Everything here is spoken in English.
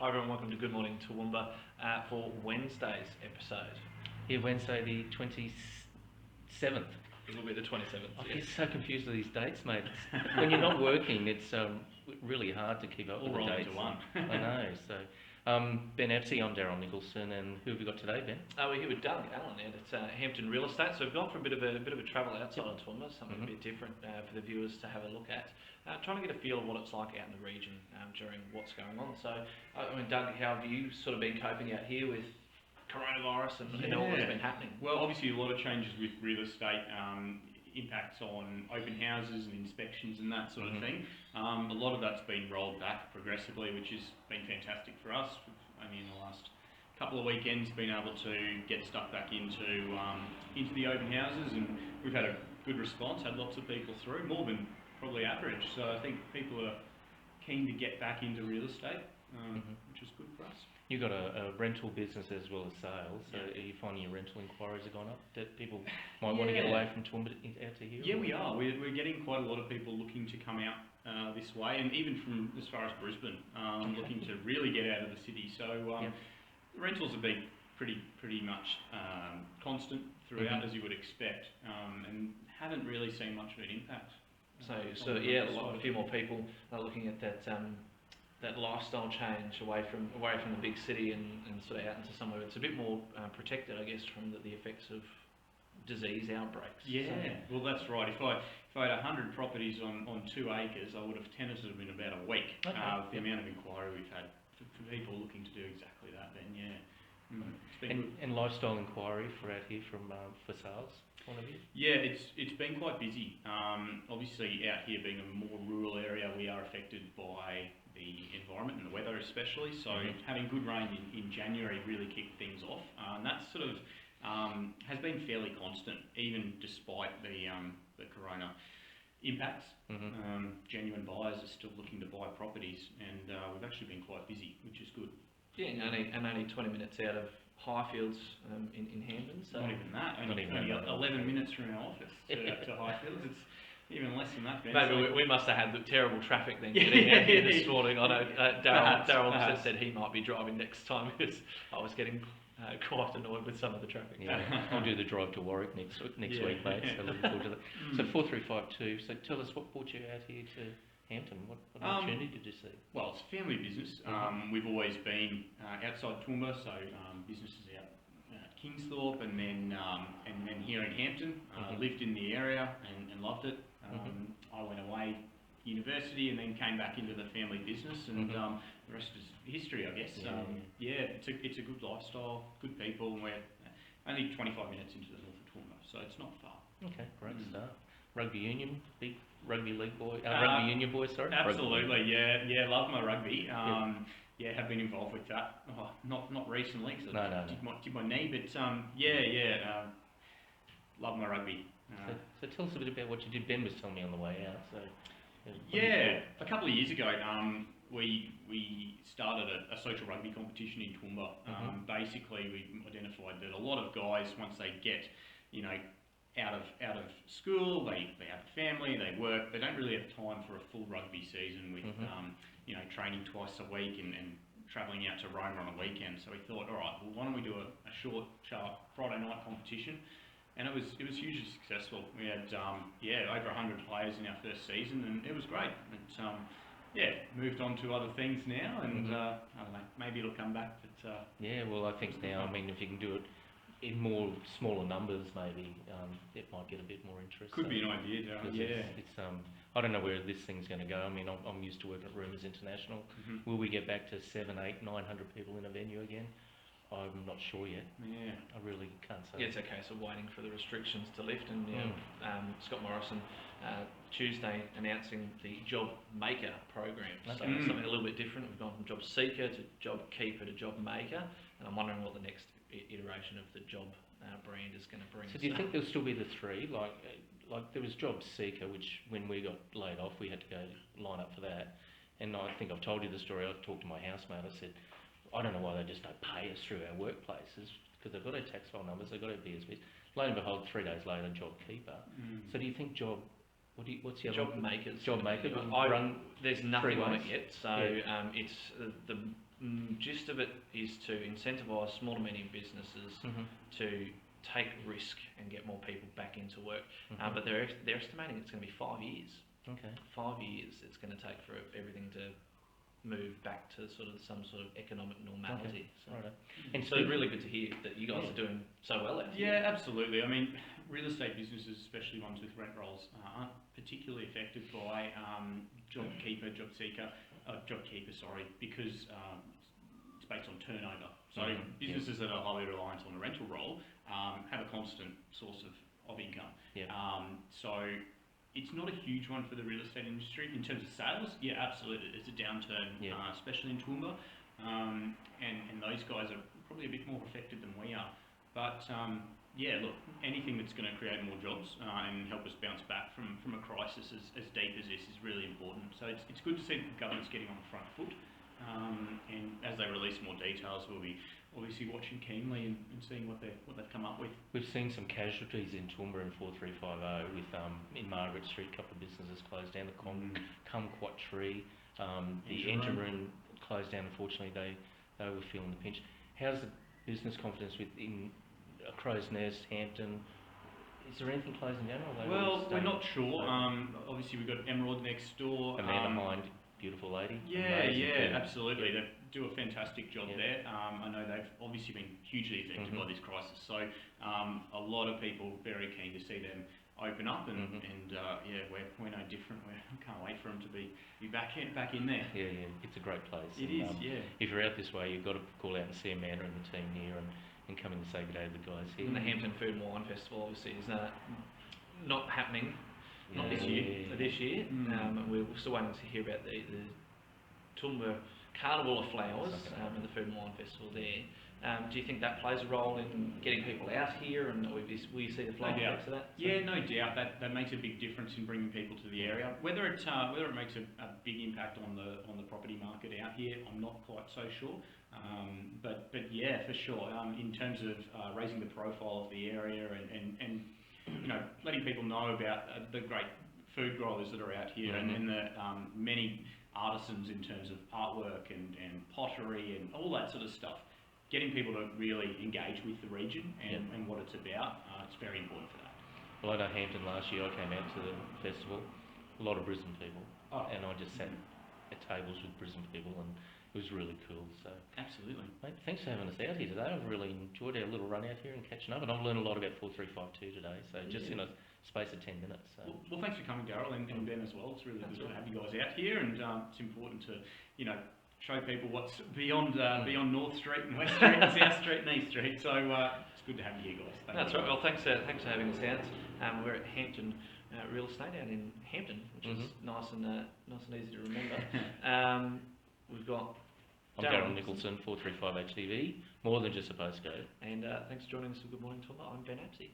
Hi everyone, welcome to Good Morning Toowoomba for Wednesday's episode. Yeah, Wednesday the 27th. It will be the 27th. I get so confused with these dates, mate. When you're not working, it's really hard to keep up with the dates. All rolled into one. I know. So, Ben and Daryl, I'm Daryl Nicholson, and who have we got today, Ben? We're here with Doug Allen at Hampton Real Estate. So we've gone for a bit of a travel outside of Toowoomba, something a bit different for the viewers to have a look at. Trying to get a feel of what it's like out in the region during what's going on. So, Doug, how have you sort of been coping out here with coronavirus and all that's been happening? Well, obviously a lot of changes with real estate, impacts on open houses and inspections and that sort of thing. A lot of that's been rolled back progressively, which has been fantastic for us. We've only in the last couple of weekends been able to get stuff back into the open houses, and we've had a good response, had lots of people through, more than probably average. So I think people are keen to get back into real estate, which is good for us. You've got a rental business as well as sales, so are you finding your rental inquiries have gone up? That people might want to get away from Toowoomba out to here? Yeah, we are. We're getting quite a lot of people looking to come out this way, and even from as far as Brisbane, looking to really get out of the city. So rentals have been pretty much constant throughout, as you would expect, and haven't really seen much of an impact. So yeah, a few more people are looking at that lifestyle change away from the big city and sort of out into somewhere it's a bit more protected, I guess, from the effects of disease outbreaks. Yeah, well that's right. If I had 100 properties on 2 acres, I would have tenanted them in about a week. Okay. The amount of inquiry we've had for people looking to do exactly that, then it's been good. And lifestyle inquiry for out here for sales point of view? Yeah, it's been quite busy. Obviously out here being a more rural area, we are affected by the environment and the weather especially, so having good rain in January really kicked things off, and that sort of has been fairly constant even despite the corona impacts. Genuine buyers are still looking to buy properties, and we've actually been quite busy, which is good. Yeah, and only 20 minutes out of Highfields in Hampton. So not even that, only 11 minutes from our office to Highfields. It's even less than that, Ben. Maybe we must have had the terrible traffic then getting out here this morning. I know Daryl said he might be driving next time because I was getting quite annoyed with some of the traffic. Yeah, I'll do the drive to Warwick next week, mate. So looking forward to that. So 4352. So tell us what brought you out here to Hampton. What opportunity did you see? Well, it's a family business. We've always been outside Toowoomba, so businesses out at Kingsthorpe, and then here in Hampton. Lived in the area and loved it. I went away university and then came back into the family business, and the rest is history, I guess. It's a good lifestyle, good people, and we're only 25 minutes into the north of Toowoomba, so it's not far. Okay, great start. Rugby union, big rugby league boy, rugby union boy, sorry. Absolutely, yeah, love my rugby. Have been involved with that. Oh, not recently, because I did my knee, but love my rugby. So tell us a bit about what you did. Ben was telling me on the way out. So a couple of years ago, we started a social rugby competition in Toowoomba. Basically, we identified that a lot of guys, once they get, out of school, they have a family, they work, they don't really have time for a full rugby season with training twice a week and travelling out to Roma on a weekend. So we thought, all right, well, why don't we do a short, sharp Friday night competition? And it was hugely successful. We had over 100 players in our first season, and it was great. It moved on to other things now, and I don't know, maybe it'll come back. But well, I think now, if you can do it in smaller numbers, maybe it might get a bit more interest. Could be an idea, Daryl. It's I don't know where this thing's going to go. I'm used to working at Rumours International. Will we get back to 700, 800, 900 people in a venue again? I'm not sure yet. Yeah, I really can't say. Yeah, it's a case of waiting for the restrictions to lift, and Scott Morrison Tuesday announcing the Job Maker program. So something a little bit different. We've gone from Job Seeker to Job Keeper to Job Maker, and I'm wondering what the next iteration of the Job brand is going to bring. So do you think there'll still be the three? Like there was Job Seeker, which when we got laid off, we had to go line up for that. And I think I've told you the story. I talked to my housemate. I said, I don't know why they just don't pay us through our workplaces, because they've got our tax file numbers, they've got our BSVs. Lo and behold, 3 days later, Job Keeper. So do you think Job what's the other Job one? makers. Job maker. Run There's nothing three on ways. it yet, so it's the gist of it is to incentivise small to medium businesses to take risk and get more people back into work. But they're estimating it's going to be 5 years. Okay. 5 years it's going to take for everything to move back to some sort of economic normality. So, Right. and so it's really good to hear that you guys are doing so well out here. Yeah, absolutely. I mean, real estate businesses, especially ones with rent rolls, aren't particularly affected by job keeper, because it's based on turnover. So businesses that are highly reliant on the rental roll have a constant source of income. So it's not a huge one for the real estate industry in terms of sales. Yeah, absolutely. There's a downturn, especially in Toowoomba, and those guys are probably a bit more affected than we are. But look, anything that's going to create more jobs and help us bounce back from a crisis as deep as this is really important. So it's good to see the government's getting on the front foot. And as they release more details, we'll be obviously watching keenly and seeing what they've come up with. We've seen some casualties in Toowoomba and 4350 with in Margaret Street, a couple of businesses closed down. The Kumquat Tree, the engine room closed down. Unfortunately, they were feeling the pinch. How's the business confidence within Crow's Nest, Hampton? Is there anything closing down? Well, we're not sure. Obviously, we've got Emerald next door. Amanda Hind, beautiful lady. Yeah, absolutely. They do a fantastic job there. I know they've obviously been hugely affected by this crisis. So a lot of people very keen to see them open up, and we're no different. We can't wait for them to be back in there. Yeah, it's a great place. It is. If you're out this way, you've got to call out and see Amanda and the team here, and come in and say good day to the guys here. And the Hampton Food and Wine Festival obviously is not happening. Not this year. We're still waiting to hear about the Toowoomba Carnival of Flowers and the Food and Wine Festival there. Do you think that plays a role in getting people out here, and will you see the flow effects of that? Yeah, no doubt. That makes a big difference in bringing people to the area. Whether it makes a big impact on the property market out here, I'm not quite so sure. But yeah, for sure. In terms of raising the profile of the area and letting people know about the great food growers that are out here, and the many artisans in terms of artwork and pottery and all that sort of stuff. Getting people to really engage with the region and what it's about, it's very important for that. Well, I know Hampton last year, I came out to the festival, a lot of Brisbane people, and I just sat at tables with Brisbane people, and it was really cool. So absolutely, mate, thanks for having us out here today. I've really enjoyed our little run out here and catching up, and I've learned a lot about 4352 today. So just in a space of 10 minutes. So. Well, thanks for coming, Daryl, and Ben as well. It's really good to have you guys out here, and it's important to show people what's beyond North Street and West Street and South Street and East Street. So it's good to have you here, guys. That's right. Well, thanks for having us out. We're at Hampton Real Estate out in Hampton, which is nice and easy to remember. We've got I'm Daryl Nicholson, 435 HTV, more than just a postcode. And thanks for joining us for Good Morning Toowoomba. I'm Ben Apsey.